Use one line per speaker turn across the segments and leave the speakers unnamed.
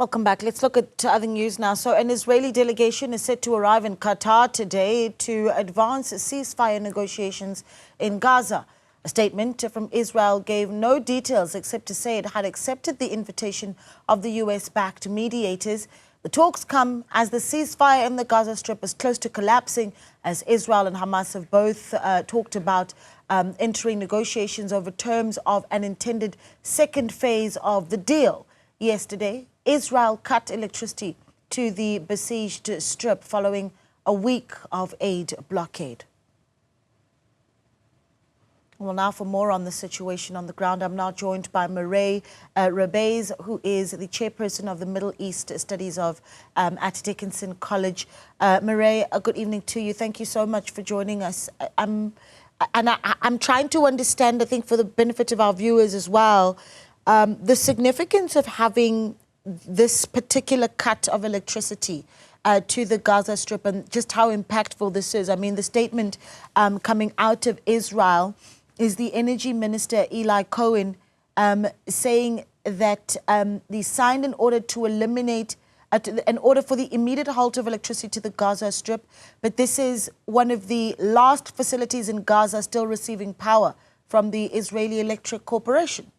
Welcome back. Let's look at other news now. So an Israeli delegation is set to arrive in Qatar today to advance ceasefire negotiations in Gaza. A statement from Israel gave no details except to say it had accepted the invitation of the US-backed mediators. The talks come as the ceasefire in the Gaza Strip is close to collapsing, as Israel and Hamas have both talked about entering negotiations over terms of an intended second phase of the deal. Yesterday, Israel cut electricity to the besieged strip following a week of aid blockade. Well, now for more on the situation on the ground, I'm now joined by Mireille Rebeiz, who is the chairperson of the Middle East Studies at Dickinson College. Mireille, a good evening to you. Thank you so much for joining us. I'm trying to understand, I think for the benefit of our viewers as well, the significance of having this particular cut of electricity to the Gaza Strip and just how impactful this is. I mean, the statement coming out of Israel is the Energy Minister, Eli Cohen, saying that they signed in order to eliminate, in order for the immediate halt of electricity to the Gaza Strip. But this is one of the last facilities in Gaza still receiving power from the Israeli Electric Corporation.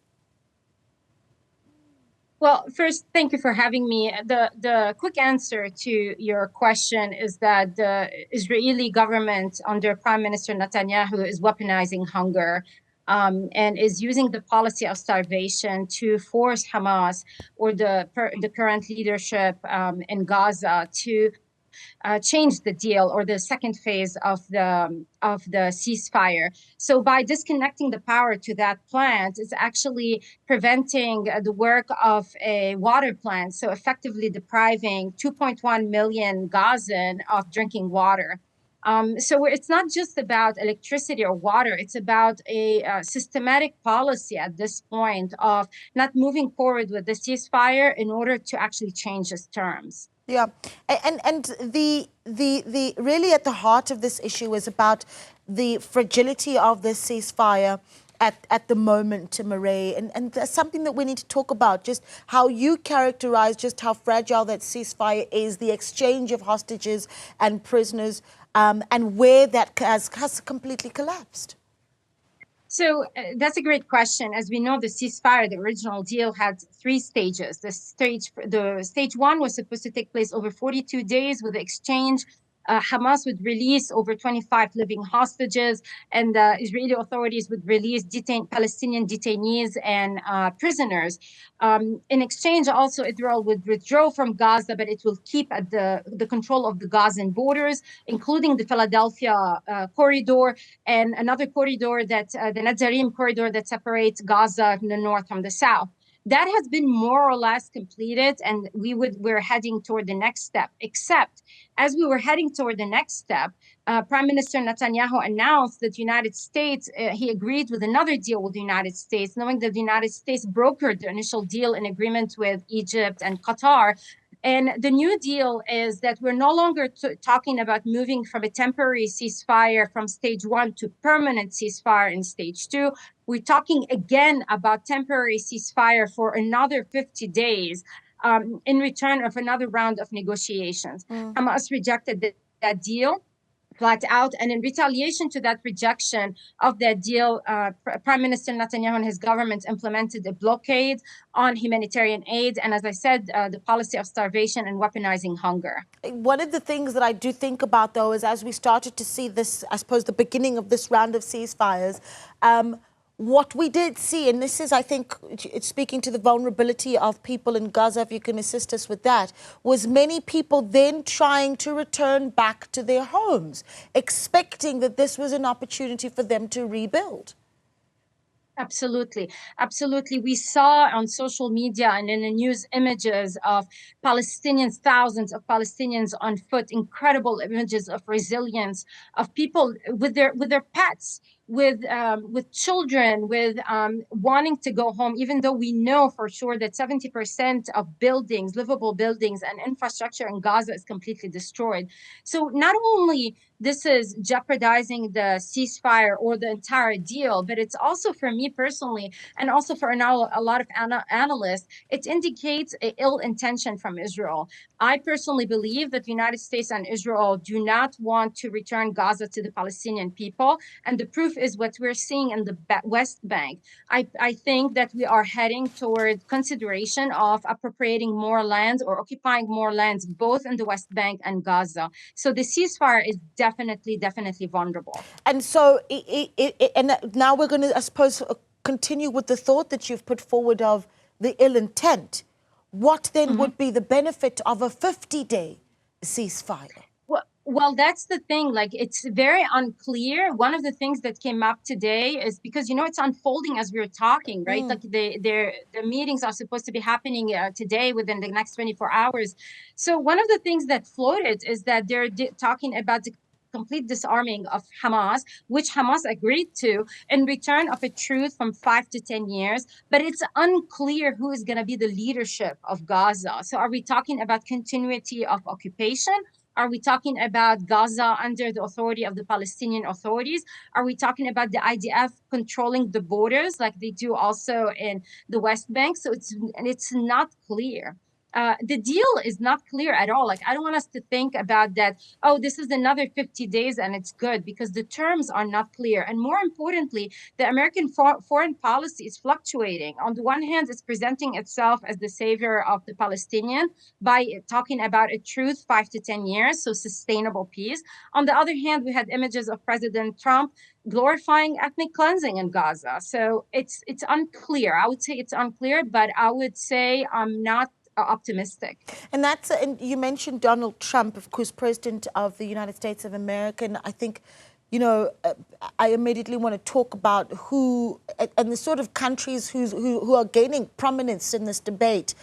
Well, first, thank you for having me. The quick answer to your question is that the Israeli government under Prime Minister Netanyahu is weaponizing hunger and is using the policy of starvation to force Hamas or the current leadership in Gaza to change the deal or the second phase of the ceasefire. So by disconnecting the power to that plant, it's actually preventing the work of a water plant, so effectively depriving 2.1 million Gazan of drinking water. So it's not just about electricity or water, it's about a systematic policy at this point of not moving forward with the ceasefire in order to actually change its terms.
Yeah, and the really at the heart of this issue is about the fragility of this ceasefire at the moment, Mireille, and that's something that we need to talk about, just how you characterize just how fragile that ceasefire is, the exchange of hostages and prisoners, and where that has completely collapsed.
So that's a great question. As we know, the ceasefire, the original deal, had 3 stages. The stage 1 was supposed to take place over 42 days with the exchange. Hamas would release over 25 living hostages, and the Israeli authorities would release Palestinian detainees and prisoners. In exchange, also, Israel would withdraw from Gaza, but it will keep at the control of the Gazan borders, including the Philadelphia corridor and another corridor, that the Netzarim corridor that separates Gaza from the north from the south. That has been more or less completed, and we're heading toward the next step. Except, as we were heading toward the next step, Prime Minister Netanyahu announced that the United States, he agreed with another deal with the United States, knowing that the United States brokered the initial deal in agreement with Egypt and Qatar. And the new deal is that we're no longer talking about moving from a temporary ceasefire from stage 1 to permanent ceasefire in stage 2. We're talking again about temporary ceasefire for another 50 days in return of another round of negotiations. Hamas rejected that deal flat out. And in retaliation to that rejection of that deal, Prime Minister Netanyahu and his government implemented a blockade on humanitarian aid. And as I said, the policy of starvation and weaponizing hunger.
One of the things that I do think about, though, is as we started to see this, I suppose, the beginning of this round of ceasefires, what we did see, and this is, I think, it's speaking to the vulnerability of people in Gaza, if you can assist us with that, was many people then trying to return back to their homes, expecting that this was an opportunity for them to rebuild.
Absolutely. Absolutely. We saw on social media and in the news images of Palestinians, thousands of Palestinians on foot, incredible images of resilience, of people with their pets with children, with wanting to go home, even though we know for sure that 70% of buildings, livable buildings and infrastructure in Gaza is completely destroyed. So not only this is jeopardizing the ceasefire or the entire deal, but it's also, for me personally, and also for a lot of analysts, it indicates an ill intention from Israel. I personally believe that the United States and Israel do not want to return Gaza to the Palestinian people. And the proof is what we're seeing in the West Bank. I think that we are heading toward consideration of appropriating more land or occupying more lands, both in the West Bank and Gaza. So the ceasefire is definitely vulnerable.
And so, and now we're going to, I suppose, continue with the thought that you've put forward of the ill intent. What then would be the benefit of a 50-day ceasefire?
Well, that's the thing. Like, it's very unclear. One of the things that came up today is because, it's unfolding as we're talking, right? Like the meetings are supposed to be happening today within the next 24 hours. So one of the things that floated is that they're talking about the complete disarming of Hamas, which Hamas agreed to in return of a truce from 5 to 10 years. But it's unclear who is going to be the leadership of Gaza. So are we talking about continuity of occupation? Are we talking about Gaza under the authority of the Palestinian authorities? Are we talking about the IDF controlling the borders like they do also in the West Bank? So it's not clear. The deal is not clear at all. Like, I don't want us to think about that, oh, this is another 50 days and it's good, because the terms are not clear. And more importantly, the American foreign policy is fluctuating. On the one hand, it's presenting itself as the savior of the Palestinian by talking about a truce 5 to 10 years, so sustainable peace. On the other hand, we had images of President Trump glorifying ethnic cleansing in Gaza. So it's unclear. I would say it's unclear, but I would say I'm not optimistic.
And you mentioned Donald Trump, of course, President of the United States of America. And I think, I immediately want to talk about who and the sort of countries who are gaining prominence in this debate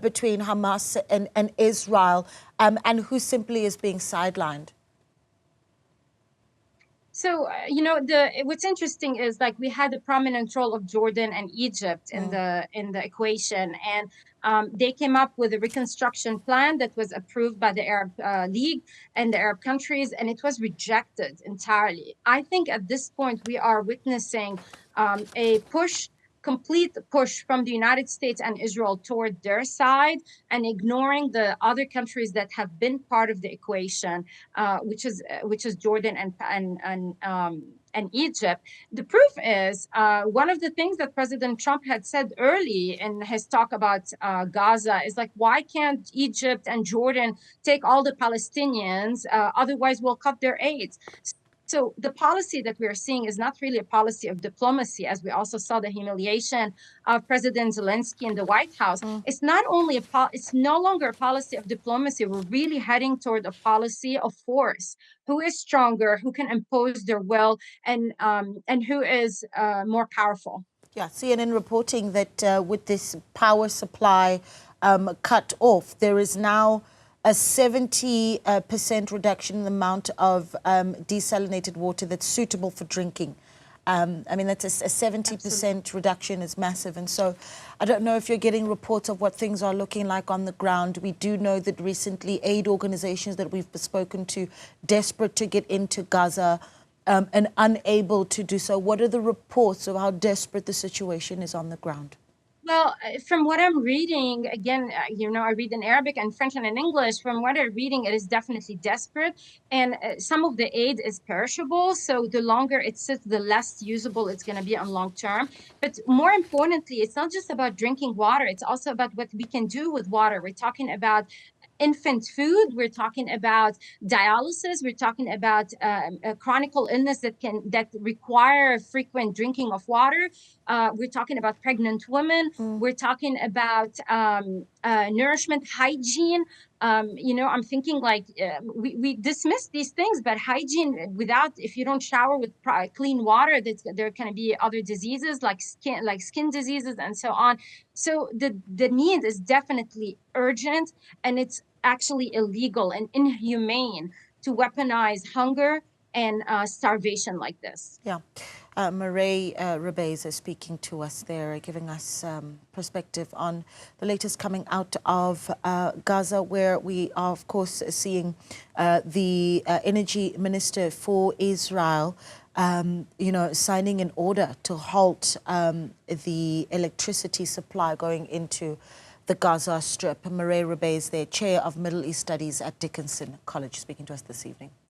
between Hamas and Israel, and who simply is being sidelined.
So, what's interesting is, like, we had the prominent role of Jordan and Egypt in the equation, and they came up with a reconstruction plan that was approved by the Arab League and the Arab countries, and it was rejected entirely. I think at this point we are witnessing a complete push from the United States and Israel toward their side, and ignoring the other countries that have been part of the equation, which is Jordan and Egypt. The proof is one of the things that President Trump had said early in his talk about Gaza is, like, why can't Egypt and Jordan take all the Palestinians? Otherwise, we'll cut their aid. So the policy that we're seeing is not really a policy of diplomacy, as we also saw the humiliation of President Zelensky in the White House. It's not only it's no longer a policy of diplomacy. We're really heading toward a policy of force. Who is stronger, who can impose their will, and who is more powerful.
Yeah, CNN reporting that with this power supply cut off, there is now a 70% reduction in the amount of desalinated water that's suitable for drinking. I mean, that's a 70% reduction is massive. And so I don't know if you're getting reports of what things are looking like on the ground. We do know that recently aid organizations that we've spoken to, desperate to get into Gaza and unable to do so. What are the reports of how desperate the situation is on the ground?
Well, from what I'm reading, again, I read in Arabic and French and in English. From what I'm reading, it is definitely desperate. And some of the aid is perishable. So the longer it sits, the less usable it's going to be on long term. But more importantly, it's not just about drinking water. It's also about what we can do with water. We're talking about infant food, we're talking about dialysis, we're talking about a chronic illness that require frequent drinking of water. We're talking about pregnant women. We're talking about nourishment, hygiene. I'm thinking, like, we dismiss these things, but hygiene, if you don't shower with clean water, there can be other diseases like skin diseases and so on. So the need is definitely urgent, and it's actually illegal and inhumane to weaponize hunger and starvation like this.
Yeah. Mireille Rebeiz is speaking to us there, giving us perspective on the latest coming out of Gaza, where we are, of course, seeing the energy minister for Israel, signing an order to halt the electricity supply going into the Gaza Strip. Mireille Rebeiz, there, Chair of Middle East Studies at Dickinson College, speaking to us this evening.